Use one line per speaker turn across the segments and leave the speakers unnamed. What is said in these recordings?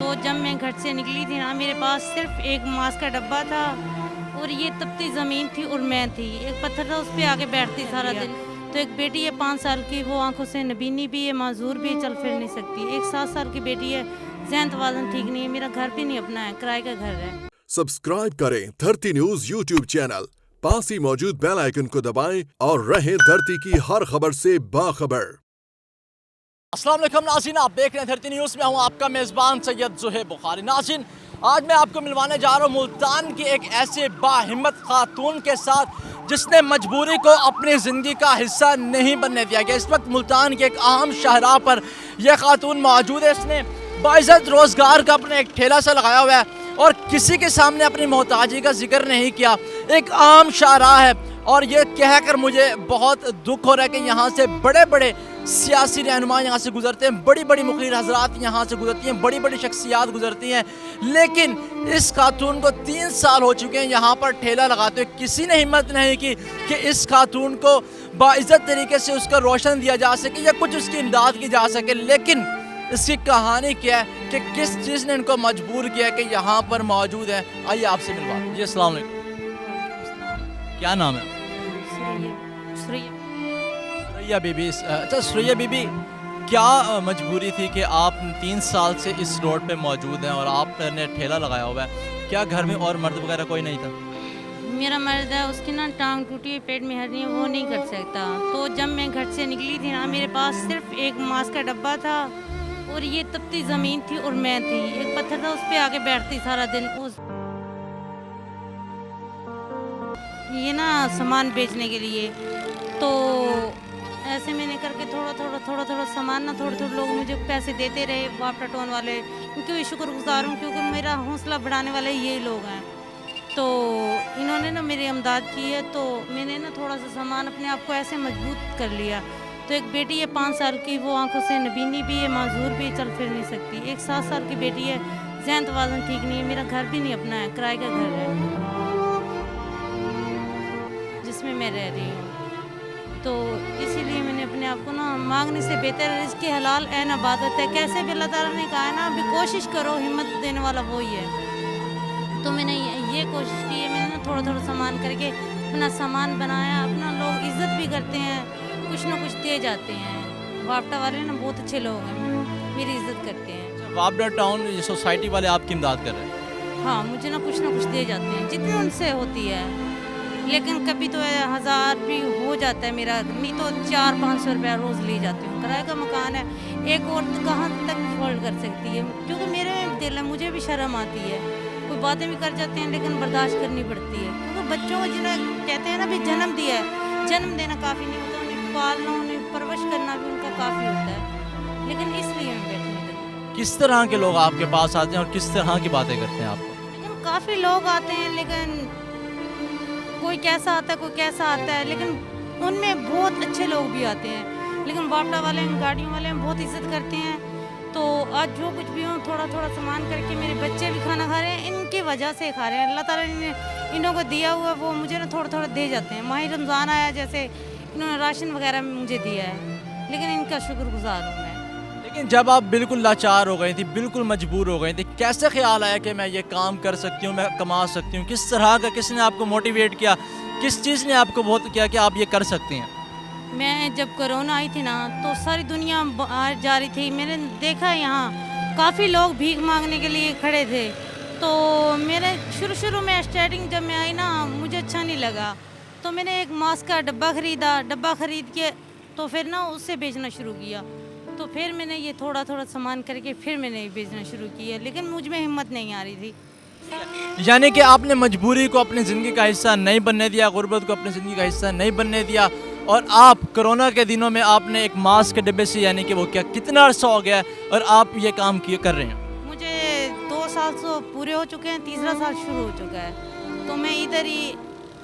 तो जब मैं घर से निकली थी ना, मेरे पास सिर्फ एक मास्क का डब्बा था और ये तपती ज़मीन थी और मैं थी, एक पत्थर था, उस पे आके बैठती सारा दिन। तो एक बेटी है 5 साल की, वो आंखों से नबीनी भी है, माजूर भी है, चल फिर नहीं सकती। एक 7 साल की बेटी है, ज़हन तवाज़ुन ठीक नहीं है। मेरा घर भी नहीं अपना है, किराए का घर है।
सब्सक्राइब करें धरती न्यूज यूट्यूब चैनल, पास ही मौजूद बेल आइकन को दबाएं और रहें धरती की हर खबर से बाखबर।
अस्सलाम वालेकुम नाज़रीन, आप देख रहे हैं धरती न्यूज़ में हूँ आपका मेज़बान सैयद ज़ुहैब बुखारी। नाज़रीन, आज मैं आपको मिलवाने जा रहा हूँ मुल्तान की एक ऐसे बाहिम्मत खातून के साथ जिसने मजबूरी को अपनी ज़िंदगी का हिस्सा नहीं बनने दिया गया। इस वक्त मुल्तान के एक अहम शाहराह पर यह खातून मौजूद है। इसने बाइज़्ज़त रोज़गार का अपना एक ठेला सा लगाया हुआ है और किसी के सामने अपनी मोहताजी का जिक्र नहीं किया। एक आम शाहराह है और ये कहकर मुझे बहुत दुख हो रहा है कि यहाँ से बड़े बड़े सियासी रहनुमा यहाँ से गुजरते हैं, बड़ी बड़ी मुखलिस हजरात यहाँ से गुजरती हैं, बड़ी बड़ी शख्सियात गुजरती हैं, लेकिन इस खातून को 3 साल हो चुके हैं यहाँ पर ठेला लगाते हुए। किसी ने हिम्मत नहीं की कि इस खातून को बाइज़्ज़त तरीके से उसका रोशन दिया जा सके या कुछ उसकी इमदाद की जा सके। लेकिन इसकी कहानी क्या है कि किस चीज़ ने इनको मजबूर किया कि यहाँ पर मौजूद है। आइए आपसे मिलवा जी। अस्सलाम वालेकुम, क्या नाम है? सुरैया बीबी। अच्छा सुरैया बीबी, क्या मजबूरी थी कि आप 3 साल से इस रोड पे मौजूद हैं और आपने ठेला लगाया हुआ है? क्या घर में और मर्द वगैरह कोई नहीं था?
मेरा मर्द है, उसकी ना टांग टूटी है, पेट में हर्नी है, वो नहीं कर सकता। तो जब मैं घर से निकली थी ना, मेरे पास सिर्फ एक मास्क का डब्बा था और ये तपती ज़मीन थी और मैं थी, एक पत्थर था, उस पे आके बैठती सारा दिन। उस ये ना सामान बेचने के लिए, तो ऐसे मैंने करके थोड़ा सामान ना थोड़े लोग मुझे पैसे देते रहे, वापटा टोन वाले, क्योंकि मैं शुक्रगुजार हूँ क्योंकि मेरा हौसला बढ़ाने वाले यही लोग हैं। तो इन्होंने ना मेरी इमदाद की है, तो मैंने ना थोड़ा सा सामान अपने आप को ऐसे मजबूत कर लिया। तो एक बेटी है 5 साल की, वो आंखों से नबीनी भी है, माजूर भी है, चल फिर नहीं सकती। एक 7 साल की बेटी है, ज़हन तवाज़ुन ठीक नहीं है। मेरा घर भी नहीं अपना है, किराए का घर है जिसमें मैं रह रही हूँ। तो इसीलिए मैंने अपने आप को ना मांगने से बेहतर है रिज़्क़ हलाल ऐन इबादत है। कैसे भी अल्लाह ताला ने कहा है ना, अभी कोशिश करो, हिम्मत देने वाला वही है। तो मैंने ये कोशिश की है, मैंने ना थोड़ा सामान करके अपना सामान बनाया। अपना लोग इज़्ज़त भी करते हैं, कुछ ना कुछ दे जाते हैं। वापटा वाले ना बहुत अच्छे लोग हैं, मेरी इज़्ज़त करते हैं।
वापटा टाउन सोसाइटी वाले आपकी इमदाद कर रहे हैं?
हाँ, मुझे ना कुछ दे जाते हैं जितनी उनसे होती है, लेकिन कभी तो 1000 भी हो जाता है मेरा, नहीं तो 400-500 रुपया रोज़ ले जाती हूँ। किराए का मकान है, एक औरत कहाँ तक फोल्ड कर सकती है? क्योंकि मेरे में दिल है, मुझे भी शर्म आती है, कोई बातें भी कर जाते हैं, लेकिन बर्दाश्त करनी पड़ती है। क्योंकि बच्चों को जिन्हें कहते हैं ना भी जन्म दिया है, जन्म देना काफ़ी नहीं होता, उन्हें पालना, उन्हें परवरिश करना भी उनका काफ़ी होता है। लेकिन इसलिए मैं बैठ नहीं करती।
किस तरह के लोग आपके पास आते हैं और किस तरह की बातें करते हैं आपको?
लेकिन काफ़ी लोग आते हैं, लेकिन कोई कैसा आता है, कोई कैसा आता है, लेकिन उनमें बहुत अच्छे लोग भी आते हैं। लेकिन वापटा वाले, गाड़ियों वाले बहुत इज़्ज़त करते हैं। तो आज जो कुछ भी हो, थोड़ा सामान करके मेरे बच्चे भी खाना खा रहे हैं, इनकी वजह से खा रहे हैं। अल्लाह ताला ने इन्हों को दिया हुआ, वो मुझे ना थोड़ा दे जाते हैं। माह रमज़ान आया, जैसे इन्होंने राशन वगैरह मुझे दिया है, लेकिन इनका शुक्रगुजार हूँ मैं।
लेकिन जब आप बिल्कुल लाचार हो गई थी, बिल्कुल मजबूर हो गई थी, कैसे ख्याल आया कि मैं ये काम कर सकती हूँ, मैं कमा सकती हूँ? किस तरह का, किसने आपको मोटिवेट किया, किस चीज़ ने आपको बहुत किया कि आप ये कर सकती हैं?
मैं जब कोरोना आई थी ना, तो सारी दुनिया बाहर जा रही थी। मैंने देखा यहाँ काफ़ी लोग भीख मांगने के लिए खड़े थे। तो मेरे शुरू में स्टार्टिंग जब मैं आई ना, मुझे अच्छा नहीं लगा, तो मैंने एक मास्क का डब्बा ख़रीद के तो फिर ना उससे बेचना शुरू किया। तो फिर मैंने ये थोड़ा सामान करके फिर मैंने बेचना शुरू किया, लेकिन मुझ में हिम्मत नहीं आ रही थी।
यानी कि आपने मजबूरी को अपनी ज़िंदगी का हिस्सा नहीं बनने दिया, गुर्बत को अपनी ज़िंदगी का हिस्सा नहीं बनने दिया, और आप कोरोना के दिनों में आपने एक मास्क के डब्बे से, यानी कि वो क्या कितना अर्सा हो गया और आप ये काम कर रहे हैं?
मुझे 2 साल तो पूरे हो चुके हैं, तीसरा साल शुरू हो चुका है। तो मैं इधर ही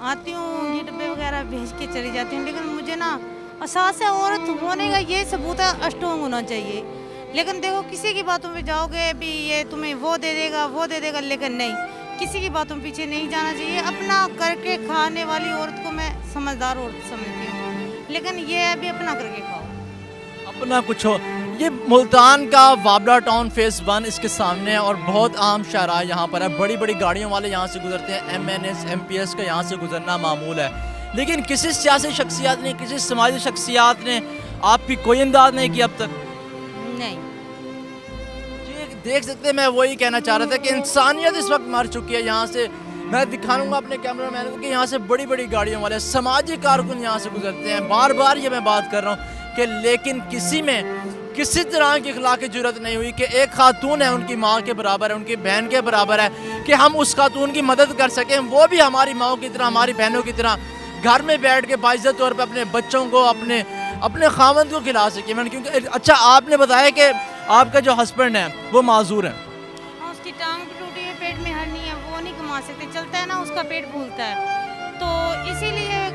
आती हूँ, ये डब्बे वगैरह भेज के चली जाती हूँ। लेकिन मुझे ना एहसास है, औरत होने का ये सबूत स्ट्रॉन्ग होना चाहिए। लेकिन देखो, किसी की बातों पे जाओगे भी, ये तुम्हें वो दे देगा, लेकिन नहीं, किसी की बातों पीछे नहीं जाना चाहिए। अपना करके खाने वाली औरत को मैं समझदार औरत समझती हूँ, लेकिन ये है भी अपना करके खाओ।
अपना कुछ हो, یہ ملتان کا وابلا ٹاؤن فیز 1 اس کے سامنے ہے اور بہت عام شاہراہ یہاں پر ہے. بڑی بڑی گاڑیوں والے یہاں سے گزرتے ہیں. MNS MPS کا یہاں سے گزرنا معمول ہے. لیکن کسی سیاسی شخصیات نے, کسی سماجی شخصیات نے آپ کی کوئی امداد نہیں کی اب تک؟
نہیں.
جی دیکھ سکتے ہیں, میں وہی کہنا چاہ رہا تھا کہ انسانیت اس وقت مر چکی ہے. یہاں سے میں دکھاؤں گا اپنے کیمرہ مین کو کہ یہاں سے بڑی بڑی گاڑیوں والے سماجی کارکن یہاں سے گزرتے ہیں. بار بار یہ میں بات کر رہا ہوں کہ لیکن کسی میں کسی طرح کی اخلاقی جرات نہیں ہوئی کہ ایک خاتون ہے, ان کی ماں کے برابر ہے, ان کی بہن کے برابر ہے, کہ ہم اس خاتون کی مدد کر سکیں. وہ بھی ہماری ماؤں کی طرح, ہماری بہنوں کی طرح گھر میں بیٹھ کے باعزت طور پہ اپنے بچوں کو, اپنے خاوند کو کھلا سکیں. کیونکہ اچھا آپ نے بتایا کہ آپ کا جو ہسبینڈ ہے وہ معذور ہیں.
اس کی ٹانگ بھی ٹوٹی ہے, پیٹ میں ہرنی ہے, وہ نہیں کما سکتے. چلتا ہے نا اس کا پیٹ پھولتا ہے, تو اسی لیے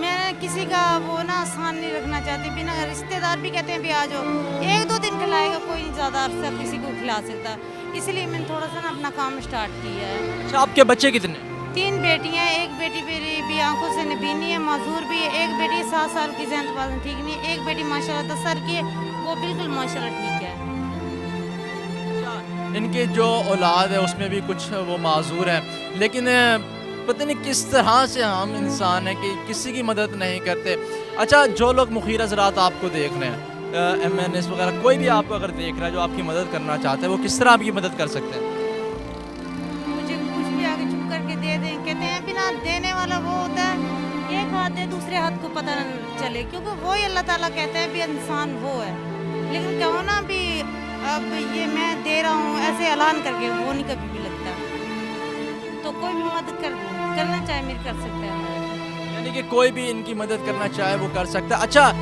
میں کسی کا وہ نا آسان نہیں رکھنا چاہتی. بنا رشتہ دار بھی کہتے ہیں بھی آ جاؤ, 1-2 دن کھلائے گا, کوئی زیادہ عرصہ کسی کو کھلا سکتا. اس لیے میں نے تھوڑا سا نا اپنا کام اسٹارٹ کیا ہے.
اچھا آپ کے بچے کتنے؟
3 بیٹیاں ہیں. ایک بیٹی میری بھی آنکھوں سے نبینی ہے, معذور بھی ہے. ایک بیٹی 7 سال کی, ذہن توازن ٹھیک نہیں ہے. ایک بیٹی ماشاءاللہ 10 سال کی ہے, وہ بالکل ماشاءاللہ ٹھیک ہے.
ان کی جو اولاد ہے اس میں بھی کچھ وہ معذور ہیں, لیکن پتہ نہیں کس طرح سے ہم انسان ہیں کہ کسی کی مدد نہیں کرتے. اچھا جو لوگ مخیر حضرات آپ کو دیکھ رہے ہیں, MNS وغیرہ, کوئی بھی آپ کو اگر دیکھ رہا ہے جو آپ کی مدد کرنا چاہتا ہے, وہ کس طرح آپ کی مدد کر سکتے ہیں؟
مجھے کچھ بھی آگے چھپ کر کے دے دیں. کہتے ہیں بنا دینے والا وہ ہوتا ہے, ایک ہاتھ دے دوسرے ہاتھ کو پتہ نہ چلے, کیونکہ وہی اللہ تعالیٰ کہتے ہیں بھی انسان وہ ہے. لیکن کہو نا بھی اب یہ میں دے رہا ہوں ایسے اعلان کر کے, وہ نہیں کبھی بھی لگتا. تو کوئی بھی مدد کرنا چاہے میری کر سکتا ہے.
یعنی کہ کوئی بھی ان کی مدد کرنا چاہے وہ کر سکتا ہے. اچھا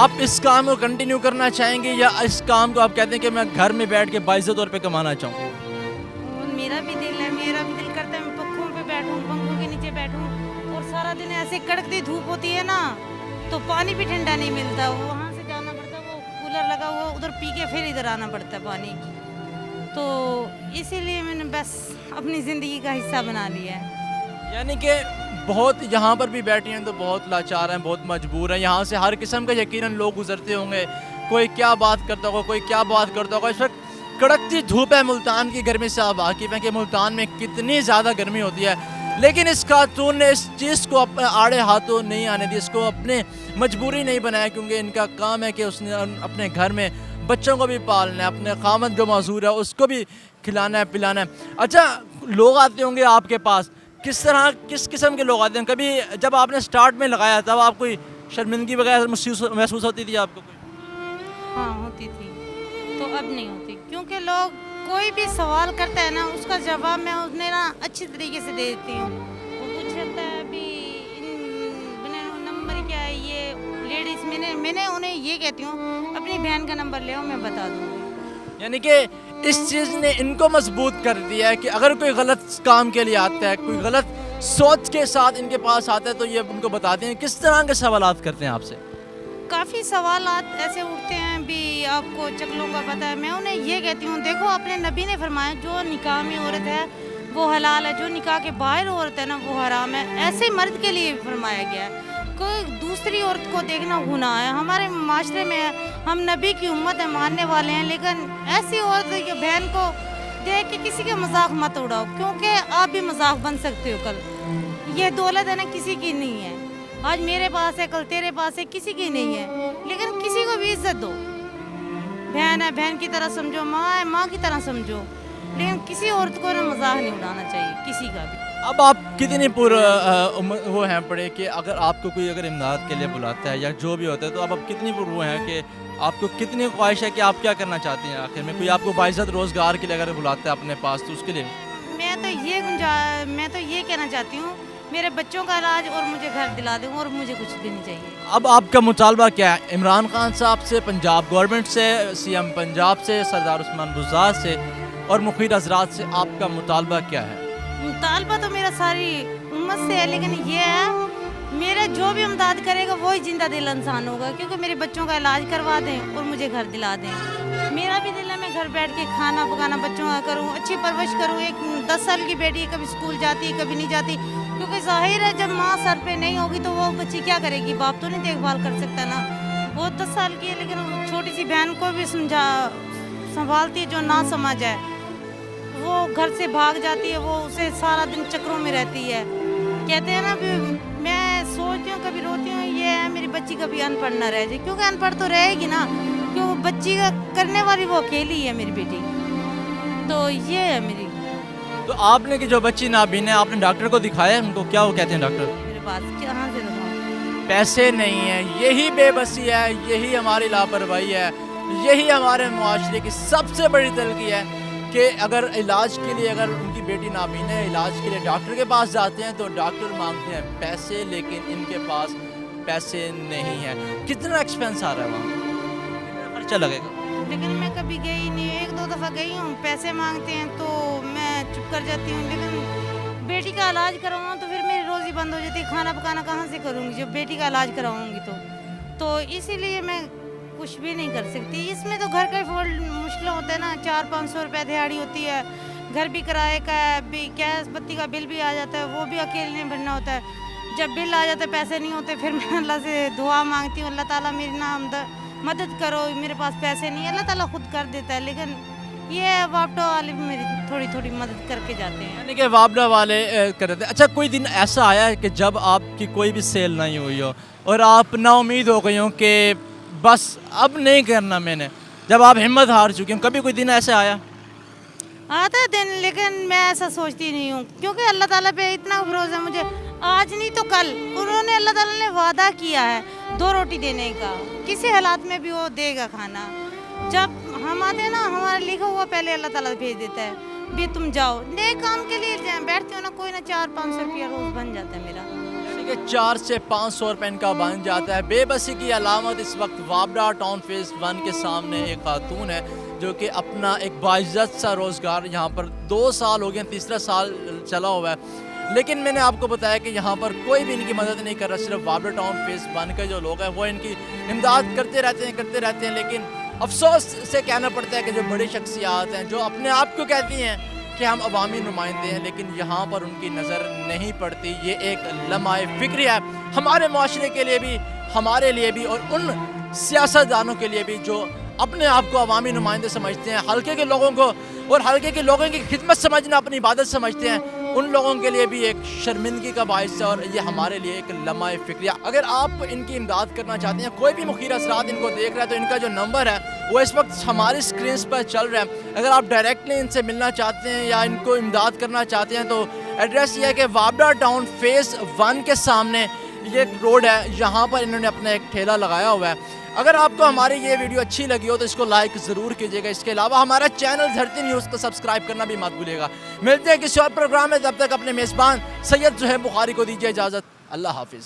آپ اس کام کو کنٹینیو کرنا چاہیں گے یا اس کام کو آپ کہتے ہیں کہ میں گھر میں بیٹھ کے باعزت طور پہ کمانا چاہوں؟
میرا بھی دل ہے, میرا بھی دل کرتا ہے میں پنکھوں پہ بیٹھوں, پنکھوں کے نیچے بیٹھوں, اور سارا دن ایسے کڑکتی دھوپ ہوتی ہے نا, تو پانی بھی ٹھنڈا نہیں ملتا. وہاں سے جانا پڑتا, وہ کولر لگا ہوا ادھر پی کے پھر ادھر آنا پڑتا ہے پانی. تو اسی لیے میں نے بس اپنی زندگی کا حصہ بنا لیا ہے.
یعنی کہ بہت یہاں پر بھی بیٹھے ہیں تو بہت لاچار ہیں, بہت مجبور ہیں. یہاں سے ہر قسم کا یقیناً لوگ گزرتے ہوں گے, کوئی کیا بات کرتا ہوگا, کوئی کیا بات کرتا ہوگا. اس وقت کڑکتی دھوپ ہے ملتان کی, گرمی سے آپ واقف ہیں کہ ملتان میں کتنی زیادہ گرمی ہوتی ہے, لیکن اس خاتون نے اس چیز کو اپنے آڑے ہاتھوں نہیں آنے دی, اس کو اپنے مجبوری نہیں بنایا, کیونکہ ان کا کام ہے کہ اس نے اپنے گھر میں بچوں کو بھی پالنا ہے, اپنے خامد جو معذور ہے اس کو بھی کھلانا ہے پلانا ہے. اچھا لوگ آتے ہوں گے آپ کے پاس, کس قسم کے لوگ آتے ہیں؟ کبھی جب آپ نے سٹارٹ میں لگایا تب آپ کوئی شرمندگی وغیرہ محسوس ہوتی تھی آپ کو؟
ہاں ہوتی تھی, تو اب نہیں ہوتی, کیونکہ لوگ کوئی بھی سوال کرتا ہے نا اس کا جواب میں انہیں نا اچھی طریقے سے دے دیتی ہوں. وہ پوچھتا ہے ابھی نمبر کیا ہے یہ لیڈیز, میں نے انہیں یہ کہتی ہوں اپنی بہن کا نمبر لے میں بتا دوں گی.
یعنی کہ اس چیز نے ان کو مضبوط کر دیا ہے کہ اگر کوئی غلط کام کے لیے آتا ہے, کوئی غلط سوچ کے ساتھ ان کے پاس آتا ہے تو یہ ان کو بتاتے ہیں. کس طرح کے سوالات کرتے ہیں آپ سے؟
کافی سوالات ایسے اٹھتے ہیں بھی آپ کو چکلوں کا پتہ ہے. میں انہیں یہ کہتی ہوں دیکھو اپنے نبی نے فرمایا جو نکاح میں عورت ہے وہ حلال ہے, جو نکاح کے باہر عورت ہے نا وہ حرام ہے. ایسے مرد کے لیے فرمایا گیا ہے, کوئی دوسری عورت کو دیکھنا گناہ ہے. ہمارے معاشرے میں ہم نبی کی امت ہے, ماننے والے ہیں, لیکن ایسی عورت یا بہن کو دیکھ کے کسی کا مذاق مت اڑاؤ, کیونکہ آپ بھی مذاق بن سکتے ہو کل. یہ دولت ہے نا کسی کی نہیں ہے, آج میرے پاس ہے کل تیرے پاس ہے, کسی کی نہیں ہے, لیکن کسی کو بھی عزت دو. بہن ہے بہن کی طرح سمجھو, ماں ہے ماں کی طرح سمجھو, لیکن کسی عورت کو نا مذاق نہیں اڑانا چاہیے کسی کا بھی.
اب آپ کتنی وہ ہیں پڑے کہ اگر آپ کو کوئی اگر امداد کے لیے بلاتا ہے یا جو بھی ہوتا ہے تو اب آپ کتنی وہ ہیں کہ آپ کو کتنی خواہش ہے کہ آپ کیا کرنا چاہتے ہیں آخر میں؟ کوئی آپ کو باعزت روزگار کے لیے اگر بلاتا ہے اپنے پاس تو اس کے لیے
میں تو یہ کہنا چاہتی ہوں میرے بچوں کا علاج اور مجھے گھر دلا دیں, اور مجھے کچھ بھی نہیں چاہیے.
اب آپ کا مطالبہ کیا ہے عمران خان صاحب سے, پنجاب گورنمنٹ سے, CM پنجاب سے, سردار عثمان بزدار سے اور مخیر حضرات سے, آپ کا مطالبہ کیا ہے؟
مطالبہ تو میرا ساری امت سے ہے, لیکن یہ ہے میرا جو بھی امداد کرے گا وہی زندہ دل انسان ہوگا, کیونکہ میرے بچوں کا علاج کروا دیں اور مجھے گھر دلا دیں. میرا بھی دل ہے میں گھر بیٹھ کے کھانا پکانا بچوں کا کروں, اچھی پرورش کروں. ایک 10 سال کی بیٹی ہے, کبھی اسکول جاتی ہے کبھی نہیں جاتی, کیونکہ ظاہر ہے جب ماں سر پہ نہیں ہوگی تو وہ بچی کیا کرے گی, باپ تو نہیں دیکھ بھال کر سکتا نا. वो 10 साल की है, लेकिन वो छोटी सी बहन को भी संभालती है जो ना समझ है। वो घर से भाग जाती है, वो उसे सारा दिन चक्रों में रहती है। कहते हैं ना, मैं सोचती हूँ, कभी रोती हूँ, ये है मेरी बच्ची कभी अनपढ़ ना रह जाए, क्योंकि अनपढ़ तो रहेगी ना, क्योंकि बच्ची का करने वाली वो अकेली है मेरी बेटी। तो ये है मेरी।
तो आपने कि जो बच्ची नाबीन है, आपने डॉक्टर को दिखाया उनको, क्या वो कहते हैं डॉक्टर?
मेरे पास कहाँ से दिखाऊं?
पैसे नहीं है, यही बेबसी है, यही हमारी लापरवाही है, यही हमारे मुआशरे की सबसे बड़ी तलखी है कि अगर इलाज के लिए, अगर उनकी बेटी नाबीन है, इलाज के लिए डॉक्टर के पास जाते हैं तो डॉक्टर मांगते हैं पैसे, लेकिन इनके पास पैसे नहीं है। कितना एक्सपेंस आ रहा है वहाँ, कितना खर्चा लगेगा?
लेकिन मैं कभी गई नहीं, 1-2 दफ़ा गई हूँ। पैसे मांगते हैं तो मैं चुप कर जाती हूँ, लेकिन बेटी का इलाज करवाऊँ तो फिर मेरी रोज़ी बंद हो जाती है। खाना पकाना कहाँ से करूँगी जब बेटी का इलाज कराऊँगी? तो इसीलिए मैं कुछ भी नहीं कर सकती। इसमें तो घर का मुश्किल होता है ना, 400-500 रुपये दिहाड़ी होती है, घर भी किराए का भी, गैस बत्ती का बिल भी आ जाता है, वो भी अकेले भरना होता है। जब बिल आ जाता है, पैसे नहीं होते, फिर मैं अल्लाह से दुआ मांगती हूँ, अल्लाह ताला मेरी नाम मदद करो, मेरे पास पैसे नहीं है। अल्लाह ताला खुद कर देता है, लेकिन ये वापडा वाले भी मेरी थोड़ी थोड़ी मदद करके जाते हैं।
यानी कि वापडा वाले कर देते हैं। अच्छा, कोई दिन ऐसा आया है कि जब आपकी कोई भी सेल नहीं हुई हो और आप ना उम्मीद हो गई हो कि बस अब नहीं करना मैंने, जब आप हिम्मत हार चुकी हो, कभी कोई दिन ऐसा आया?
आता है दिन, लेकिन मैं ऐसा सोचती नहीं हूँ, क्योंकि अल्लाह ताला पे इतना भरोसा है मुझे। आज नहीं तो कल उन्होंने, अल्लाह ताला ने वादा किया है 2 रोटी देने का, किसी हालात में भी वो देगा खाना। जब हम आते हैं ना, हमारा लिखा हुआ पहले अल्लाह ताला भेज देता है, भी तुम जाओ नए काम के लिए बैठते हो ना, कोई ना 400-500 रुपया रोज़ बन जाता है मेरा।
400 से 500 रुपये इनका बन जाता है। बेबसी की अलामत इस वक्त वापडा टाउन फेज़ 1 के सामने एक खातून है जो कि अपना एक बाइज्जत सा रोज़गार यहाँ पर 2 साल हो गए, 3रा साल चला हुआ है, लेकिन मैंने आपको बताया कि यहाँ पर कोई भी इनकी मदद नहीं कर रहा। सिर्फ वापडा टाउन फेज़ 1 के जो लोग हैं वो इनकी इमदाद करते रहते हैं, लेकिन अफसोस से कहना पड़ता है कि जो बड़ी शख्सियात हैं, जो अपने आप को कहती हैं कि हम अवामी नुमाइंदे हैं, लेकिन यहाँ पर उनकी नज़र नहीं पड़ती। ये एक लम्हाए फ़िक्र है हमारे माशरे के लिए भी, हमारे लिए भी, और उन सियासतदानों के लिए भी जो अपने आप को अवामी नुमाइंदे समझते हैं, हल्के के लोगों को और हल्के के लोगों की खिदमत समझना अपनी इबादत समझते हैं, उन लोगों के लिए भी एक शर्मिंदगी का बाइस है, और ये हमारे लिए एक लम्हाए फ़िक्र है। अगर आप इनकी इमदाद करना चाहते हैं, कोई भी मुखीर असरात इनको देख रहा है, तो इनका जो नंबर है वो इस वक्त हमारी स्क्रीन पर चल रहा है। अगर आप डायरेक्टली इनसे मिलना चाहते हैं या इनको इमदाद करना चाहते हैं, तो एड्रेस ये है कि वापडा टाउन फेज़ 1 के सामने ये एक रोड है, यहाँ पर इन्होंने अपना एक ठेला लगाया हुआ है। अगर आपको हमारी ये वीडियो अच्छी लगी हो तो इसको लाइक ज़रूर कीजिएगा। इसके अलावा हमारा चैनल धरती न्यूज़ को सब्सक्राइब करना भी मत भूलिएगा। मिलते हैं किसी और प्रोग्राम में, तब तक अपने मेज़बान सैयद ज़ुहैब बुखारी को दीजिए इजाज़त। अल्लाह हाफिज़।